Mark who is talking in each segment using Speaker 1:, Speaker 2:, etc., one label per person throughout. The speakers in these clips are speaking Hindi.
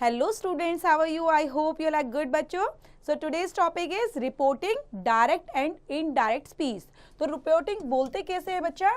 Speaker 1: Hello students, how are you? I hope you are good बच्चों. So today's topic is reporting direct and indirect speech. तो रिपोर्टिंग बोलते कैसे है बच्चा?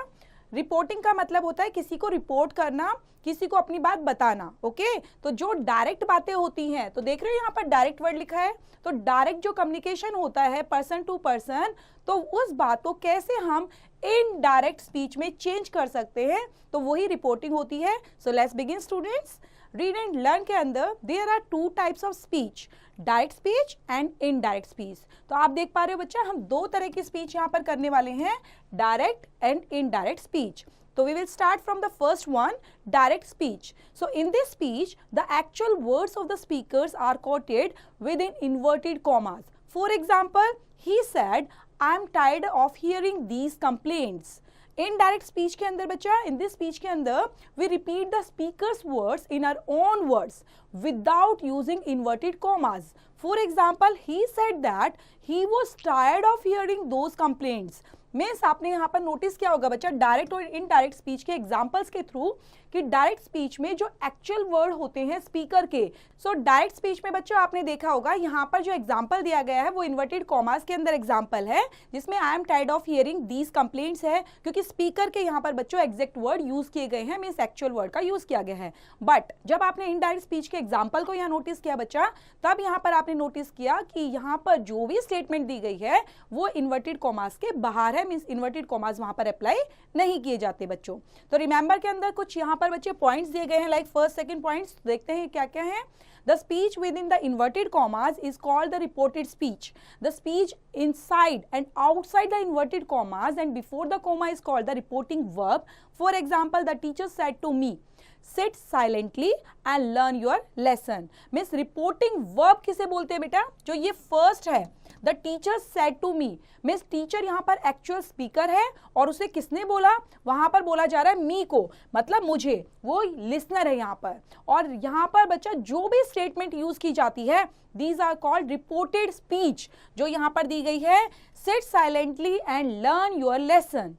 Speaker 1: रिपोर्टिंग का मतलब होता है किसी को रिपोर्ट करना, किसी को अपनी बात बताना. ओके, तो जो डायरेक्ट बातें होती हैं, तो देख रहे हो यहाँ पर डायरेक्ट वर्ड लिखा है. तो डायरेक्ट जो कम्युनिकेशन होता है पर्सन टू पर्सन, तो उस बात को कैसे हम इनडायरेक्ट स्पीच में चेंज कर सकते हैं, तो वही रिपोर्टिंग होती है. So let's begin students. Read and learn के अंदर there are two types of speech, direct speech and indirect speech. तो आप देख पा रहे हो बच्चा, हम दो तरह की स्पीच यहाँ पर करने वाले हैं, direct and indirect speech. So we will start from the first one, direct speech. So in this speech, the actual words of the speakers are quoted within inverted commas. For example, he said, I am tired of hearing these complaints. Indirect speech के अंदर बच्चा, in this speech के अंदर we repeat the speaker's words in our own words without using inverted commas. For example, he said that he was tired of hearing those complaints. Means आपने यहाँ पर नोटिस किया होगा बच्चा, डायरेक्ट और इनडायरेक्ट स्पीच के एग्जांपल्स के थ्रू कि डायरेक्ट स्पीच में जो एक्चुअल वर्ड होते हैं स्पीकर के, सो डायरेक्ट स्पीच में बच्चों आपने देखा होगा यहाँ पर जो एग्जांपल दिया गया है वो इन्वर्टेड कॉमास के अंदर एग्जांपल है, जिसमें I am tired of hearing these complaints है, क्योंकि स्पीकर के यहाँ पर बच्चों एग्जैक्ट वर्ड यूज किए गए हैं, मीन्स एक्चुअल वर्ड का यूज किया गया है. बट जब आपने इनडायरेक्ट स्पीच के एग्जाम्पल को यहाँ नोटिस किया बच्चा, तब यहाँ पर आपने नोटिस किया कि यहाँ पर जो भी स्टेटमेंट दी गई है वो इन्वर्टेड कॉमास के बाहर है, मीन्स इन्वर्टेड कॉमास वहां पर अप्लाई नहीं किए जाते बच्चों. तो रिमेंबर के अंदर कुछ यहाँ पर बच्चे पॉइंट्स दिए गए हैं, लाइक फर्स्ट सेकंड पॉइंट्स. देखते हैं क्या क्या है. The speech within the inverted commas is called the reported speech. The speech inside and outside the inverted commas and before the comma is called the reporting verb. For example, the teacher said to me, sit silently and learn your lesson. Means reporting verb किसे बोलते हैं बेटा? जो ये first है, the teacher said to me, means teacher यहाँ पर एक्चुअल स्पीकर है और उसे किसने बोला, वहां पर बोला जा रहा है मी को, मतलब मुझे, वो लिसनर है यहाँ पर. और यहाँ पर बच्चा जो भी स्टेटमेंट यूज की जाती है, these are called reported speech, जो यहाँ पर दी गई है, sit silently and learn your lesson.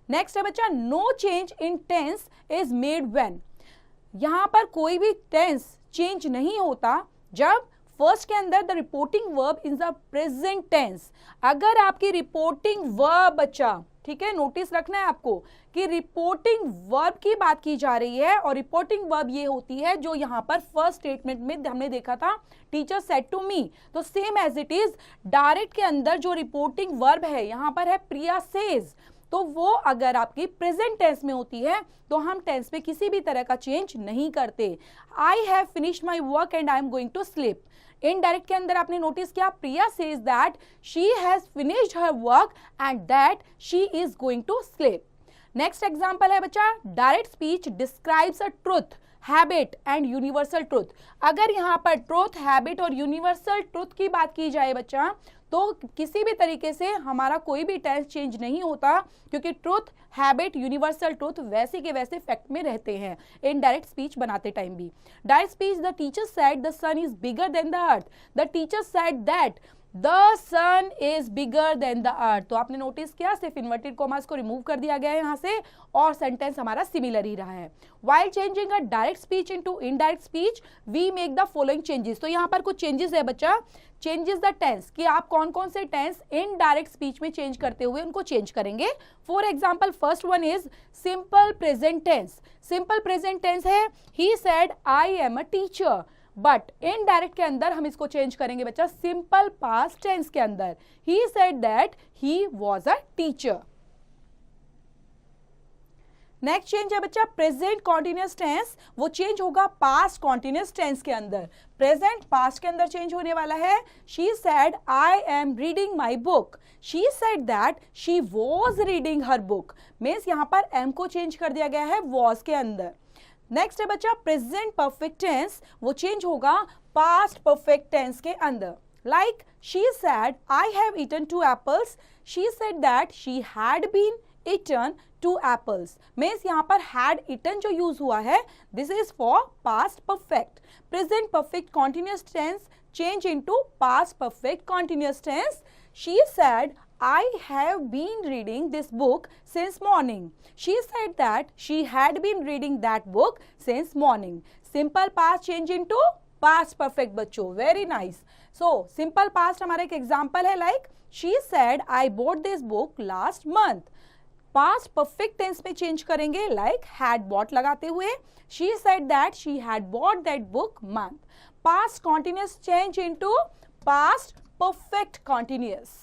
Speaker 1: Next है बच्चा, no change in tense is made when. यहाँ पर कोई भी टेंस चेंज नहीं होता जब फर्स्ट के अंदर the reporting verb in the present tense. अगर आपकी रिपोर्टिंग वर्ब बच्चा, ठीक है, नोटिस रखना है आपको कि रिपोर्टिंग वर्ब की बात की जा रही है, और रिपोर्टिंग वर्ब ये होती है जो यहाँ पर फर्स्ट स्टेटमेंट में हमने देखा था, टीचर सेड टू मी. तो same as it is direct के अंदर जो रिपोर्टिंग वर्ब है यहाँ पर है प्रिया सेज, तो वो अगर आपकी प्रेजेंट टेंस में होती है तो हम टेंस में किसी भी तरह का चेंज नहीं करते. I have finished my work and I am going to sleep. Indirect के अंदर आपने नोटिस किया, Priya says that she has finished her work and that she is going to sleep. Next example है बच्चा, direct speech describes a truth, habit and universal truth. अगर यहाँ पर ट्रुथ, हैबिट और यूनिवर्सल ट्रुथ की बात की जाए बच्चा, तो किसी भी तरीके से हमारा कोई भी टेंस चेंज नहीं होता, क्योंकि ट्रुथ, हैबिट, यूनिवर्सल ट्रुथ वैसे के वैसे फैक्ट में रहते हैं इनडायरेक्ट स्पीच बनाते टाइम भी. Direct speech, the teacher said the sun is bigger than the earth. The teacher said that the sun is bigger than the earth. तो आपने नोटिस किया, सिर्फ इन्वर्टेड कॉमास को रिमूव कर दिया गया है यहाँ से, और सेंटेंस हमारा सिमिलर ही रहा है. While changing a direct speech into indirect speech we make the following changes. तो यहाँ पर कुछ चेंजेस है बच्चा. चेंजेस द टेंस, कि आप कौन कौन से टेंस इनडायरेक्ट स्पीच में चेंज करते हुए उनको चेंज करेंगे. For example, first one is simple present tense. Simple present tense है, he said I am a teacher, but indirect के अंदर हम इसको चेंज करेंगे बच्चा सिंपल पास्ट टेंस के अंदर, he said that he was a teacher. Next change है बच्चा प्रेजेंट कॉन्टिन्यूअस टेंस, वो चेंज होगा पास्ट कॉन्टिन्यूअस टेंस के अंदर. प्रेजेंट पास्ट के अंदर चेंज होने वाला है, she said I am reading my book, she said that she was reading her book. Means यहाँ पर एम को चेंज कर दिया गया है वॉज के अंदर. नेक्स्ट है बच्चा प्रेजेंट परफेक्ट टेंस, वो चेंज होगा पास्ट परफेक्ट टेंस के अंदर. Like she said I have eaten 2 apples, she said that she had been eaten 2 apples. Means यहाँ पर हैड ईटन जो यूज हुआ है, this is for past perfect. Present perfect continuous tense change into past perfect continuous tense. She said I have been reading this book since morning. She said that she had been reading that book since morning. Simple past change into past perfect बच्चों, very nice. So simple past हमारा एक एग्जाम्पल है, like she said I bought this book last month. Past perfect tense में चेंज करेंगे, लाइक हैड बॉट लगाते हुए, she said that she had bought that book month. Past continuous change into past perfect continuous.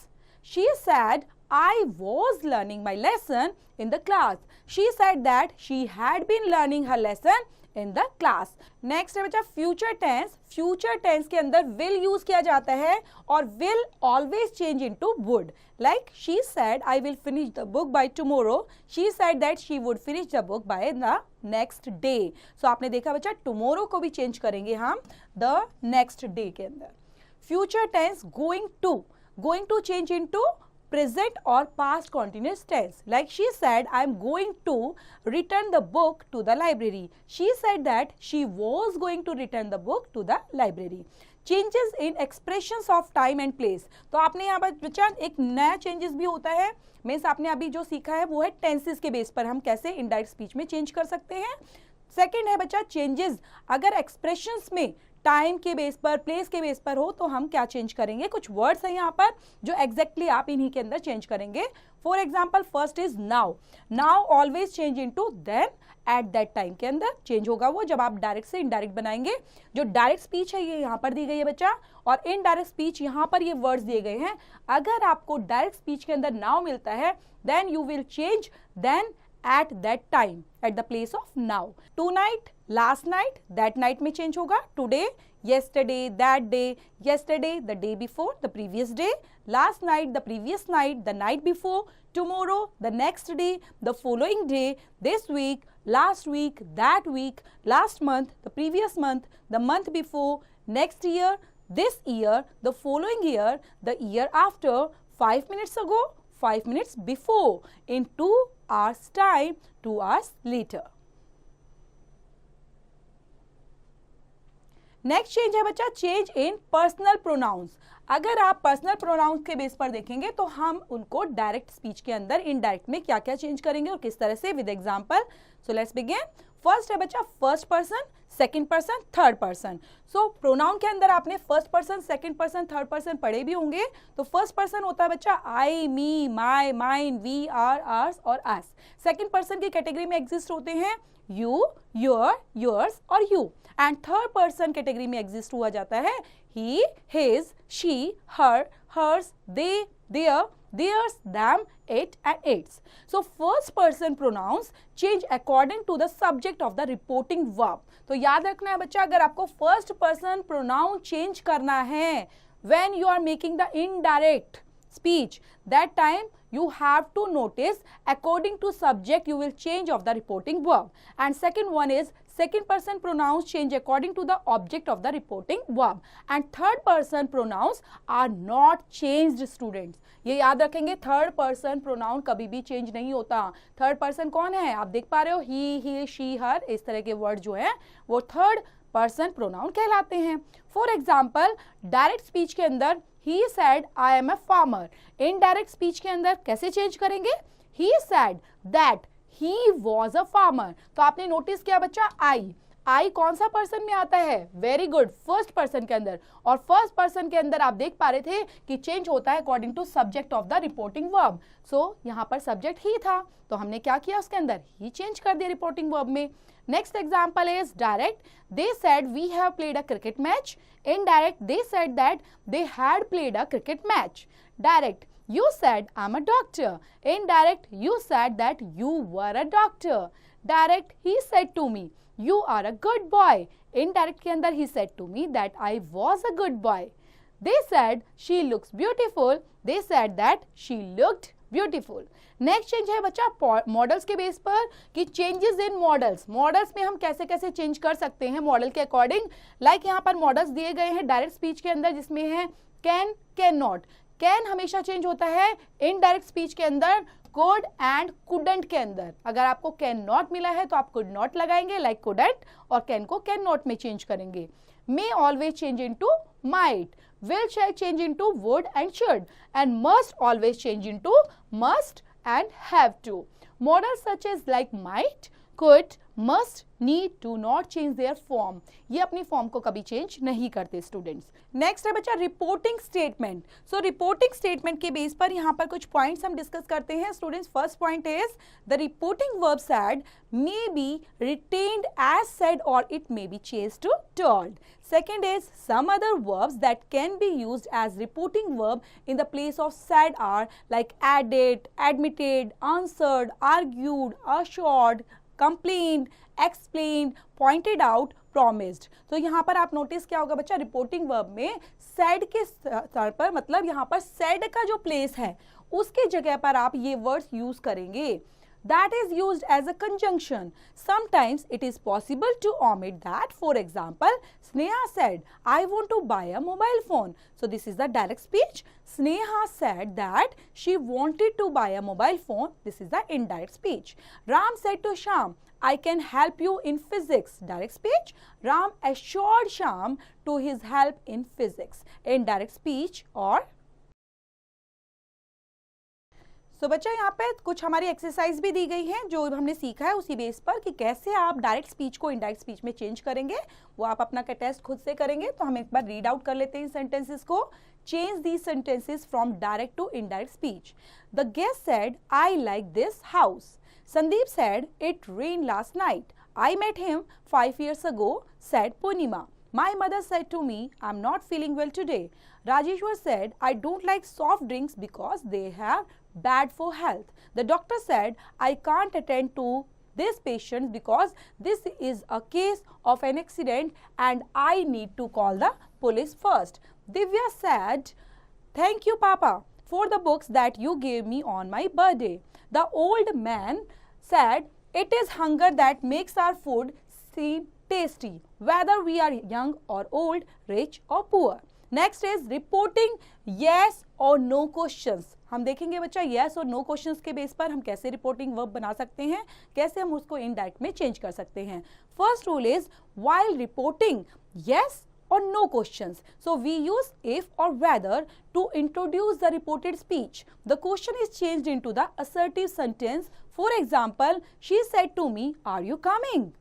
Speaker 1: She said I was learning my lesson in the class. She said that she had been learning her lesson in the class. Next है बच्चा future tense. Future tense के अंदर will use किया जाता है और will always change into would. Like she said I will finish the book by tomorrow. She said that she would finish the book by the next day. So आपने देखा बच्चा tomorrow को भी change करेंगे हम the next day के अंदर. Future tense going to change into present or past continuous tense. Like she said I am going to return the book to the library. She said that she was going to return the book to the library. Changes in expressions of time and place. तो आपने यहाँ पर बच्चा एक नया changes भी होता है, मीन्स आपने अभी जो सीखा है वो है टेंसेस के बेस पर हम कैसे इनडायरेक्ट स्पीच में चेंज कर सकते हैं। सेकेंड है बच्चा चेंजेस, अगर एक्सप्रेशंस में टाइम के बेस पर, प्लेस के बेस पर हो तो हम क्या चेंज करेंगे। कुछ वर्ड्स हैं यहाँ पर जो एग्जैक्टली आप इन्हीं के अंदर चेंज करेंगे। For example first is now. Now always change into then, at that time के अंदर चेंज होगा वो जब आप डायरेक्ट से इनडायरेक्ट बनाएंगे। जो डायरेक्ट स्पीच है ये यहाँ पर दी गई है बच्चा, और इनडायरेक्ट स्पीच यहाँ पर ये वर्ड्स दिए गए हैं। अगर आपको डायरेक्ट स्पीच के अंदर नाउ मिलता है then you will change then at that time at the place of now. Tonight, last night, that night में change होगा। Today, yesterday, that day, yesterday, the day before, the previous day, last night, the previous night, the night before, tomorrow, the next day, the following day, this week, last week, that week, last month, the previous month, the month before, next year, this year, the following year, the year after, 5 minutes ago, 5 minutes before, in 2 hours time, 2 hours later. Next change है बच्चा चेंज इन पर्सनल प्रोनाउंस। अगर आप पर्सनल प्रोनाउंस के बेस पर देखेंगे तो हम उनको डायरेक्ट स्पीच के अंदर इनडायरेक्ट में क्या क्या चेंज करेंगे और किस तरह से, with example. So let's begin. First है बच्चा first person, second person, third person. So pronoun के अंदर आपने first person, second person, third person पढ़े भी होंगे। तो फर्स्ट पर्सन होता है बच्चा I, me, my, mine, we, our, ours और अस। सेकंड पर्सन की कैटेगरी में एग्जिस्ट होते हैं यू, योर, योर्स और you. And third person category में एग्जिस्ट हुआ जाता है ही, his, she, her, hers, they, their, theirs, them, it and its. So first person pronouns change according to the subject of the reporting verb. तो याद रखना है बच्चा, अगर आपको first person pronoun change करना है when you are making the indirect speech, that time you have to notice according to subject you will change of the reporting verb. And second one is second person pronouns change according to the object of the reporting verb. And third person pronouns are not changed students. ये याद रखेंगे, थर्ड पर्सन प्रोनाउन कभी भी चेंज नहीं होता। थर्ड पर्सन कौन है आप देख पा रहे हो, ही, शी, हर, इस तरह के वर्ड जो है वो थर्ड पर्सन प्रोनाउन कहलाते हैं। फॉर एग्जाम्पल डायरेक्ट स्पीच के अंदर he said I am a farmer. Indirect speech के अंदर कैसे चेंज करेंगे, he said that he was a farmer. तो आपने नोटिस किया बच्चा आई कौन सा पर्सन में आता है, वेरी गुड, फर्स्ट पर्सन के अंदर। और फर्स्ट पर्सन के अंदर आप देख पा रहे थे कि चेंज होता है according to subject of the reporting verb. So यहाँ पर सब्जेक्ट ही था तो हमने क्या किया उसके अंदर ही चेंज कर दिया रिपोर्टिंग वर्ब में। Next example is direct, they said we have played a cricket match. Indirect, they said that they had played a cricket match. Direct, you said I'm a doctor. Indirect, you said that you were a doctor. Direct, he said to me you are a good boy. Indirect के अंदर he said to me that I was a good boy. They said she looks beautiful. They said that she looked beautiful. Next change है बच्चा मॉडल्स के बेस पर कि चेंजेस इन मॉडल्स। मॉडल्स में हम कैसे कैसे चेंज कर सकते हैं मॉडल के अकॉर्डिंग। लाइक यहाँ पर मॉडल्स दिए गए हैं डायरेक्ट स्पीच के अंदर जिसमें है कैन, कैन नॉट। कैन हमेशा चेंज होता है इनडायरेक्ट स्पीच के अंदर कुड एंड कुडंट के अंदर। अगर आपको कैन नॉट मिला है तो आप कुड नॉट लगाएंगे लाइक कुडंट, और कैन को कैन नॉट में चेंज करेंगे। May always change into might, will shall change into would and should, and must always change into must and have to. Modals such as like might, could, must, need, do not change their form. ये अपनी फॉर्म को कभी चेंज नहीं करते स्टूडेंट्स. नेक्स्ट है बच्चा रिपोर्टिंग स्टेटमेंट. सो रिपोर्टिंग स्टेटमेंट के बेस पर यहाँ पर कुछ पॉइंट्स हम डिस्कस करते हैं students. First point is the reporting verb said may be retained as said or it may be changed to told. Second is some other verbs that can be used as reporting verb in the place of said are like added, admitted, answered, argued, assured, complained, explained, pointed out, promised. तो यहाँ पर आप नोटिस क्या होगा बच्चा, रिपोर्टिंग वर्ब में said के स्तर पर, मतलब यहाँ पर said का जो प्लेस है उसके जगह पर आप ये वर्ड्स यूज करेंगे. That is used as a conjunction. Sometimes it is possible to omit that. For example, Sneha said, I want to buy a mobile phone. So this is the direct speech. Sneha said that she wanted to buy a mobile phone. This is the indirect speech. Ram said to Sham, I can help you in physics. Direct speech. Ram assured Sham to his help in physics. Indirect speech or तो बच्चा यहाँ पे कुछ हमारी एक्सरसाइज भी दी गई है जो हमने सीखा है उसी बेस पर कि कैसे आप डायरेक्ट स्पीच को इनडायरेक्ट स्पीच में चेंज करेंगे. वो आप अपना का टेस्ट खुद से करेंगे. तो हम एक बार रीड आउट कर लेते हैं इन सेंटेंसेस को. Change these sentences from direct to indirect speech. The guest said I like this house. Sandeep said it rain last night. I met him 5 years ago, said Purnima. My mother said to me, I'm not feeling well today. Rajeshwar said, I don't like soft drinks because they have bad for health. The doctor said, I can't attend to this patient because this is a case of an accident and I need to call the police first. Divya said, thank you Papa for the books that you gave me on my birthday. The old man said, it is hunger that makes our food seem tasty, whether we are young or old, rich or poor. Next is reporting yes or no questions. हम देखेंगे बच्चा yes और no questions के बेस पर हम कैसे रिपोर्टिंग वर्ब बना सकते हैं, कैसे हम उसको इनडायरेक्ट में चेंज कर सकते हैं. First rule is while reporting yes or no questions. So we use if or whether to introduce the reported speech. The question is changed into the assertive sentence. For example, she said to me, are you coming?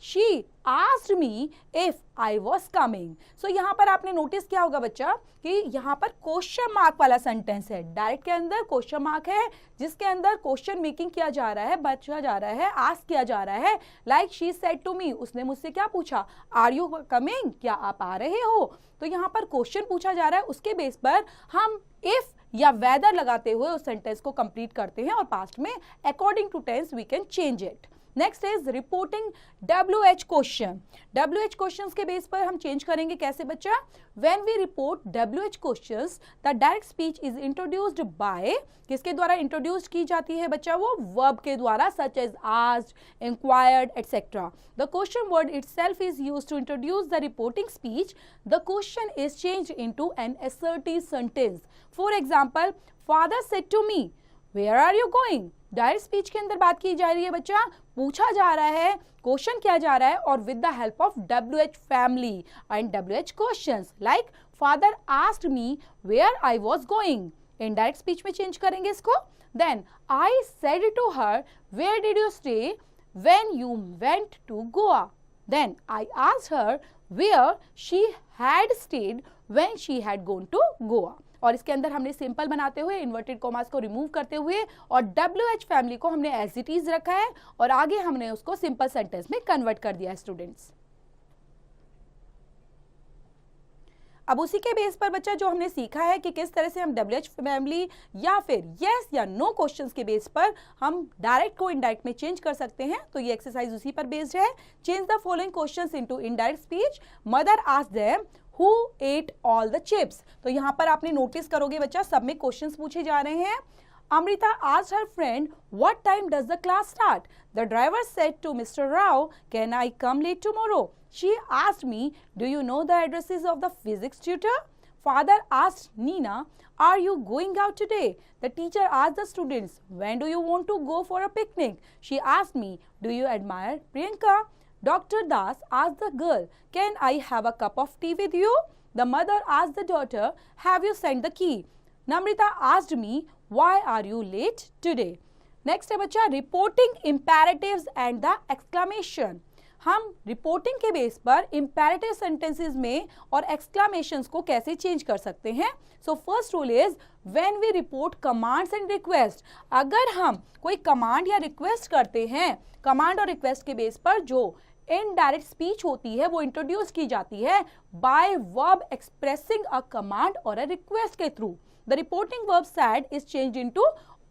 Speaker 1: She asked me if I was coming. So यहाँ पर आपने नोटिस किया होगा बच्चा कि यहाँ पर क्वेश्चन मार्क वाला सेंटेंस है. डायरेक्ट के अंदर क्वेश्चन मार्क है जिसके अंदर क्वेश्चन मेकिंग किया जा रहा है, बचा जा रहा है, आस्क किया जा रहा है. Like she said to me, उसने मुझसे क्या पूछा, आर यू कमिंग, क्या आप आ रहे हो. तो यहाँ पर क्वेश्चन पूछा जा रहा है, उसके बेस पर हम इफ या वेदर लगाते हुए उस सेंटेंस को कंप्लीट करते हैं और पास्ट में according to tense we can change it. Next is reporting WH question. WH questions के बेस पर हम चेंज करेंगे कैसे बच्चा. When we report WH questions the direct speech is introduced by, किसके द्वारा इंट्रोड्यूस्ड की जाती है बच्चा, वो वर्ब के द्वारा, such as asked, inquired etcetera. The question word itself is used to introduce the reporting speech. The question is changed into an assertive sentence. For example, father said to me, where are you going. Direct speech के अंदर बात की जा रही है बच्चा, पूछा जा रहा है, क्वेश्चन किया जा रहा है और with the help of WH family and WH questions. Like father asked me where I was going. Indirect speech में चेंज करेंगे इसको. Then I said to her, where did you stay when you went to Goa. Then I asked her where she had stayed when she had gone to Goa. और इसके अंदर हमने सिंपल बनाते हुए इन्वर्टेड कॉमास को रिमूव करते हुए और WH फैमिली को हमने एज इट इज रखा है और आगे हमने उसको सिंपल सेंटेंस में कन्वर्ट कर दिया है स्टूडेंट्स. अब उसी के बेस पर बच्चा जो हमने सीखा है कि किस तरह से हम WH फैमिली या फिर यस या नो क्वेश्चंस के बेस पर हम डायरेक्ट को इनडायरेक्ट में चेंज कर सकते हैं. तो ये एक्सरसाइज उसी पर बेस्ड है. Change the following questions into indirect speech. Mother asked them Who ate all the chips? तो यहाँ पर आपने नोटिस करोगे बच्चा सब में क्वेश्चंस पूछे जा रहे हैं. Amrita asked her friend, what time does the class start? The driver said to Mr. Rao, can I come late tomorrow? She asked me, do you know the addresses of the physics tutor? Father asked Nina, are you going out today? The teacher asked the students, when do you want to go for a picnic? She asked me, do you admire Priyanka? Dr. Das asked the girl, can I have a cup of tea with you? The mother asked the daughter, have you sent the key? Namrita asked me, why are you late today? Next है बच्चा reporting imperatives and the exclamation. हम रिपोर्टिंग के बेस पर इम्पेरेटिव सेंटेंसेस में और एक्सक्लेमेशंस को कैसे चेंज कर सकते हैं। So first rule is when we report commands and request, अगर हम कोई कमांड या रिक्वेस्ट करते हैं, कमांड और रिक्वेस्ट के बेस पर जो इनडायरेक्ट स्पीच होती है वो इंट्रोड्यूस की जाती है by verb expressing a command और अ रिक्वेस्ट के थ्रू। The reporting verb said is changed into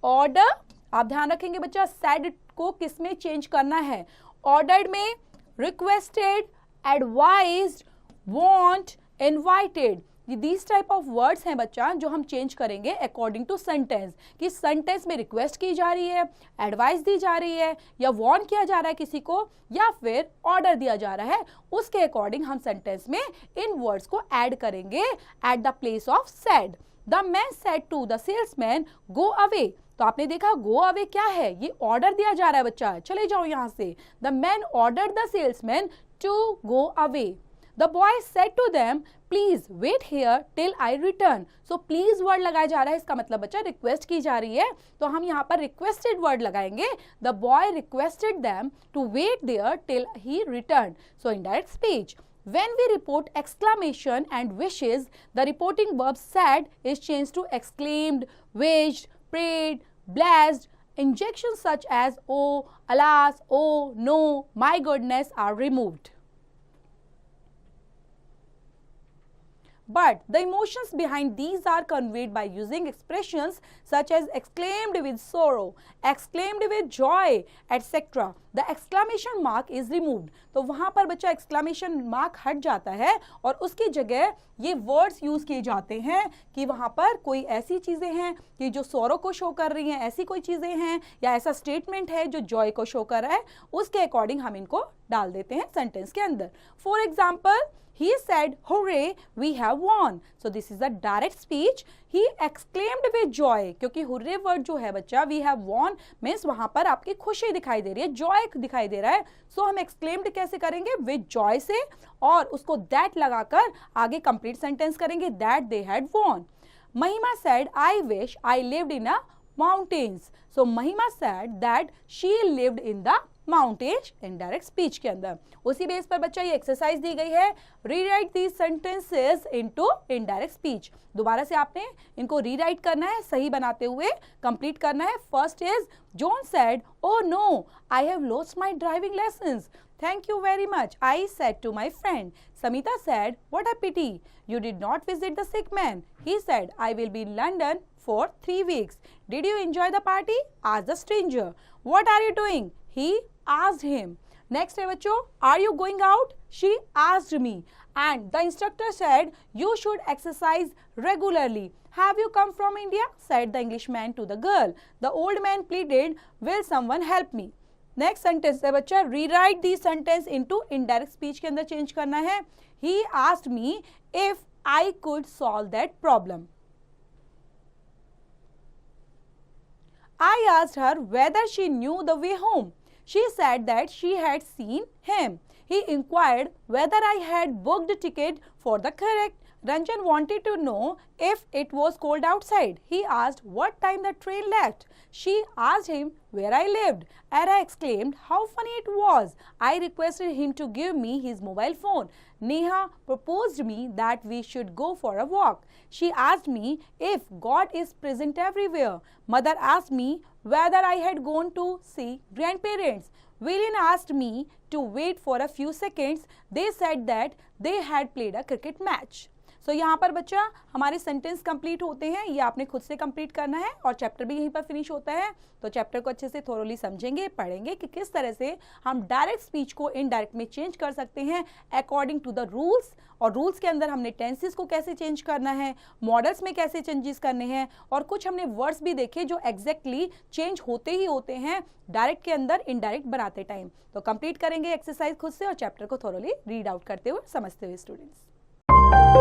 Speaker 1: order. आप ध्यान रखेंगे बच्चा, सैड को किस में चेंज करना है, ऑर्डर्ड में, requested, advised, want, invited. These type of words हैं बच्चा जो हम चेंज करेंगे अकॉर्डिंग टू सेंटेंस, कि सेंटेंस में रिक्वेस्ट की जा रही है, एडवाइस दी जा रही है, या वार्न किया जा रहा है किसी को, या फिर ऑर्डर दिया जा रहा है, उसके अकॉर्डिंग हम सेंटेंस में इन वर्ड्स को ऐड करेंगे at the place of said. The man said to the salesman go away. तो आपने देखा गो अवे क्या है, ये ऑर्डर दिया जा रहा है बच्चा, चले जाओ यहां से। The man ordered the salesman to go away. The boy said to them, please wait here till I return. So please word लगाया जा रहा है, इसका मतलब बच्चा रिक्वेस्ट की जा रही है, तो हम यहाँ पर requested word लगाएंगे। The boy requested them to wait there till he returned. So indirect speech. When we report exclamation and wishes, the reporting verb said is changed to exclaimed, wished, prayed, blessed. Injections such as oh, alas, oh, no, my goodness are removed. But the emotions behind these are conveyed by using expressions such as exclaimed with sorrow, exclaimed with joy, etc. The exclamation mark is removed. तो वहाँ पर बच्चा exclamation mark हट जाता है और उसकी जगह ये words यूज किए जाते हैं कि वहाँ पर कोई ऐसी चीज़ें हैं कि जो sorrow को शो कर रही हैं, ऐसी कोई चीज़ें हैं या ऐसा statement है जो joy को शो कर रहा है, उसके according हम इनको डाल देते हैं sentence के अंदर. For example, he said, hooray, we have won. So this is a direct speech. He exclaimed with joy. क्योंकि hooray word जो है बच्चा, we have won means वहाँ पर आपकी खुशी दिखाई दे रही है, joy दिखाई दे रहा है. So हम exclaimed कैसे करेंगे? With joy से, और उसको that लगाकर आगे complete sentence करेंगे that they had won. Mahima said, I wish I lived in a mountains. So Mahima said that she lived in the mountains indirect speech के अंदर. उसी बेस पर बच्चा ये एक्सरसाइज दी गई है, rewrite these sentences into indirect speech. दोबारा से आपने इनको रीराइट करना है, सही बनाते हुए कंप्लीट करना है. First is John said, oh no, I have lost my driving lessons. Thank you very much, I said to my friend. Samita said, what a pity, you did not visit the sick man. He said, I will be in London for 3 weeks. Did you enjoy the party? Asked the stranger. What are you doing? He asked him. Next है बच्चों, are you going out? She asked me. And the instructor said, you should exercise regularly. Have you come from India? Said the Englishman to the girl. The old man pleaded, will someone help me? Next sentence है बच्चा, rewrite the sentence into indirect speech के अंदर चेंज करना है. He asked me if I could solve that problem. I asked her whether she knew the way home. She said that she had seen him. He inquired whether I had booked a ticket for the correct. Ranjan wanted to know if it was cold outside. He asked what time the train left. She asked him where I lived. And I exclaimed how funny it was. I requested him to give me his mobile phone. Neha proposed me that we should go for a walk. She asked me if God is present everywhere. Mother asked me whether I had gone to see grandparents. William asked me to wait for a few seconds. They said that they had played a cricket match. So यहाँ पर बच्चा हमारे सेंटेंस कंप्लीट होते हैं, ये आपने खुद से कंप्लीट करना है और चैप्टर भी यहीं पर फिनिश होता है. तो चैप्टर को अच्छे से थोरोली समझेंगे, पढ़ेंगे कि किस तरह से हम डायरेक्ट स्पीच को इनडायरेक्ट में चेंज कर सकते हैं अकॉर्डिंग टू द रूल्स. और रूल्स के अंदर हमने टेंसेस को कैसे चेंज करना है, मॉडल्स में कैसे चेंजेस करने हैं, और कुछ हमने वर्ड्स भी देखे जो एग्जैक्टली चेंज होते ही होते हैं डायरेक्ट के अंदर इनडायरेक्ट बनाते टाइम. तो कंप्लीट करेंगे एक्सरसाइज खुद से और चैप्टर को थोरोली रीड आउट करते हुए, समझते हुए स्टूडेंट्स.